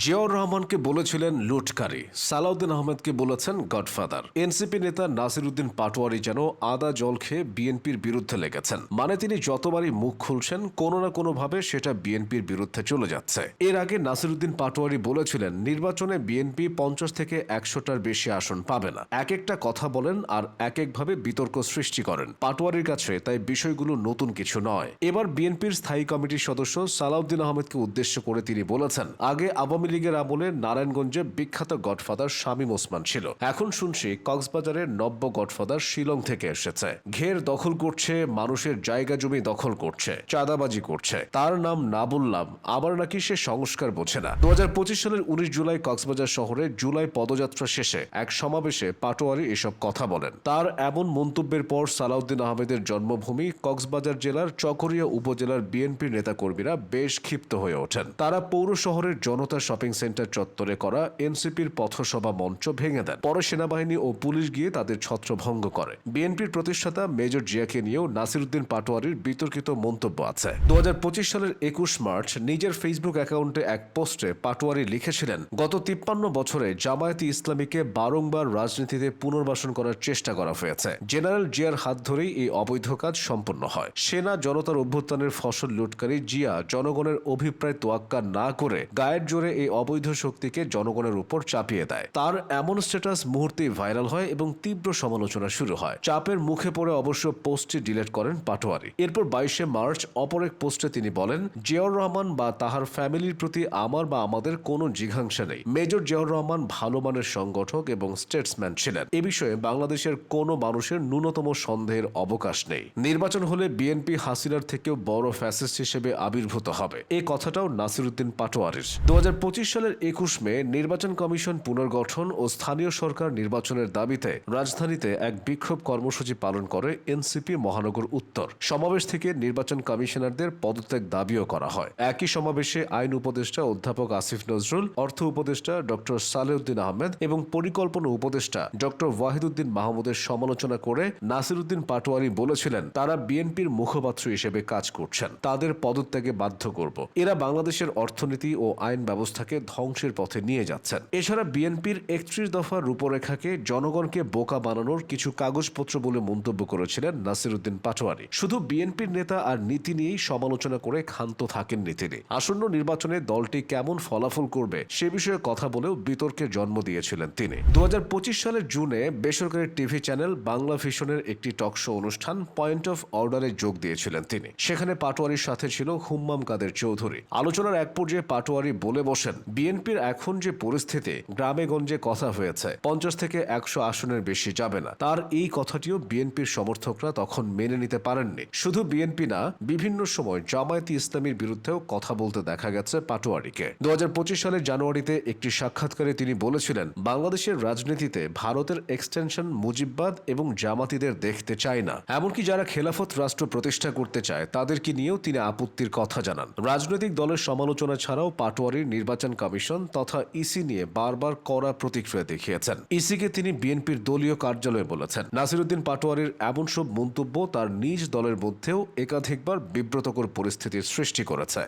জিয়াউর রহমানকে বলেছিলেন লুটকারী, সালাউদ্দিন আহমেদকে বলেছেন গডফাদার। এনসিপি নেতা নাসিরুদ্দিন পাটোয়ারি যেন আদা জল খেয়ে বিএনপির বিরুদ্ধে লেগেছেন। মানে তিনি যতবারই মুখ খুলছেন কোনো না কোনোভাবে সেটা বিএনপির বিরুদ্ধে চলে যাচ্ছে। এর আগে নাসিরুদ্দিন পাটোয়ারি বলেছিলেন নির্বাচনে বিএনপি 50 থেকে 100টার বেশি আসন পাবে না। এক একটা কথা বলেন আর এক একভাবে বিতর্ক সৃষ্টি করেন। পাটোয়ারির কাছে তাই বিষয়গুলো নতুন কিছু নয়। এবার বিএনপির স্থায়ী কমিটির সদস্য সালাউদ্দিন আহমেদকে উদ্দেশ্য করে তিনি বলেছেন, আগে আওয়ামী লীগের আমলে নারায়ণগঞ্জে বিখ্যাত গডফাদার শামীম ওসমান ছিল, এখন শুনছি কক্সবাজারের নব্য গডফাদার শিলং থেকে এসেছে। ঘের দখল করছে, মানুষের জায়গা জমি দখল করছে, চাঁদাবাজি করছে। তার নাম না বললাম, আবার নাকি সে সংস্কার বোঝে না। 2025 সালের 19 জুলাই কক্সবাজার শহরে জুলাই পদযাত্রা শেষে এক সমাবেশে পাটোয়ারি এসব কথা বলেন। তার এমন মন্তব্যের পর সালাউদ্দিন আহমেদের জন্মভূমি কক্সবাজার জেলার চকরিয়া উপজেলার বিএনপির নেতাকর্মীরা বেশ ক্ষিপ্ত হয়ে ওঠেন। তারা পৌর শহরের জনতা শপিং সেন্টার চত্বরে করা এনসিপির পথসভা মঞ্চ ভেঙে দেন। পরে সেনাবাহিনী ও পুলিশ গিয়ে তাদের ছত্রভঙ্গ করে। বিএনপির প্রতিষ্ঠাতা মেজর জিয়াকে নিয়েও নাসিরুদ্দিন পাটোয়ারির বিতর্কিত মন্তব্য আছে। 2025 সালের 21 মার্চ নিজের ফেসবুক অ্যাকাউন্টে এক পোস্টে পাটোয়ারি লিখেছিলেন, গত 53 বছরে জামায়াতে ইসলামীকে বারংবার রাজনীতিতে পুনর্বাসন করার চেষ্টা করা হয়েছে। জেনারেল জিয়ার হাত ধরেই এই অবৈধ কাজ সম্পন্ন হয়। সেনা জনতার অভ্যুত্থানের ফসল লুটকারী জিয়া জনগণের অভিপ্রায় তোয়াক্কা না করে গায়ের জোরে এই অবৈধ শক্তিকে জনগণের উপর চাপিয়ে দেয়। তার এমন স্ট্যাটাস মুহূর্তেই ভাইরাল হয় এবং তীব্র সমালোচনা শুরু হয়। চাপের মুখে পড়ে অবশ্য পোস্টটি ডিলিট করেন পাটোয়ারি। এরপর 22শে মার্চ অপর এক পোস্টে তিনি বলেন, জিয়াউর রহমান বা তাহার ফ্যামিলির প্রতি আমার বা আমাদের কোনো জিঘাংসা নেই। মেজর জিয়াউর রহমান ভালো মানের সংগঠক এবং স্টেটসম্যান ছিলেন। এ বিষয়ে বাংলাদেশের কোনো মানুষের ন্যূনতম সন্দেহের অবকাশ নেই। নির্বাচন হলে বিএনপি হাসিনার থেকেও বড় ফ্যাসিস্ট হিসেবে আবির্ভূত হবে, এই কথাটাও নাসিরুদ্দিন পাটোয়ারির। 2025 সালের 21 মে নির্বাচন কমিশন পুনর্গঠন ও স্থানীয় সরকার নির্বাচনের দাবিতে রাজধানীতে এক বিক্ষোভ কর্মসূচি পালন করে এনসিপি মহানগর উত্তর। সমাবেশ থেকে নির্বাচন কমিশনারদের পদত্যাগ দাবিও করা হয়। একই সমাবেশে আইন উপদেষ্টা অধ্যাপক আসিফ নজরুল, অর্থ উপদেষ্টা ডক্টর সালেউদ্দিন আহমেদ এবং পরিকল্পনা উপদেষ্টা ডক্টর ওয়াহিদুদ্দিন মাহমুদের সমালোচনা করে নাসিরুদ্দিন পাটোয়ারি বলেছিলেন, তারা বিএনপির মুখপাত্র হিসেবে কাজ করছেন, তাদের পদত্যাগে বাধ্য করব। এরা বাংলাদেশের অর্থনীতি ও আইন ব্যবস্থাকে ধ্বংসের পথে নিয়ে যাচ্ছেন। এছাড়া বিএনপির 31 দফার রূপরেখাকে জনগণকে বোকা বানানোর কিছু কাগজপত্র বলে মন্তব্য করেছিলেন নাসিরুদ্দিন পাটোয়ারি। শুধু বিএনপির নেতা আর নীতি নিয়েই সমালোচনা করে ক্ষান্ত থাকেননি তিনি। আসন্ন নির্বাচনে দলটি কেমন ফলাফল করবে সে বিষয়ে কথা বলেও বিতর্কের জন্ম দিয়েছিলেন তিনি। 2025 সালের জুনে বেসরকারি টিভি চ্যানেল বাংলা ভিশনের একটি টকশো অনুষ্ঠান পয়েন্ট অফ অর্ডারে যোগ দিয়েছিলেন তিনি। সেখানে পাটোয়ারির সাথে ছিল হুম্মাম কাদের চৌধুরী। আলোচনার এক পর্যায়ে পাটোয়ারি বলে বসেন, বিএনপির এখন যে পরিস্থিতি, গ্রামে গঞ্জে কথা হয়েছে 50 থেকে 100 আসনের বেশি যাবে না। তার এই কথাটিও বিএনপির সমর্থকরা তখন মেনে নিতে পারেননি। শুধু বিএনপি না, বিভিন্ন সময় জামায়াতে ইসলামীর বিরুদ্ধেও কথা বলতে দেখা গেছে পাটোয়ারিকে। 2025 সালের জানুয়ারিতে একটি সাক্ষাৎকারে তিনি বলেছিলেন, বাংলাদেশের রাজনীতিতে ভারতের এক্সটেনশন মুজিববাদ এবং জামাতিদের দেখতে চায় না। এমনকি যারা খেলাফত রাষ্ট্র প্রতিষ্ঠা করতে চায় তাদেরকে নিয়েও তিনি আপত্তির কথা জানান। রাজনৈতিক দলের সমালোচনা ছাড়াও পাটোয়ারির নির্বাচন কমিশন তথা ইসি নিয়ে বারবার কড়া প্রতিক্রিয়া দেখিয়েছেন। ইসিকে তিনি বিএনপির দলীয় কার্যালয়ে বলেছেন। নাসিরুদ্দিন পাটোয়ারির এমন সব মন্তব্য তার নিজ দলের মধ্যেও একাধিকবার বিব্রতকর পরিস্থিতির সৃষ্টি করেছে।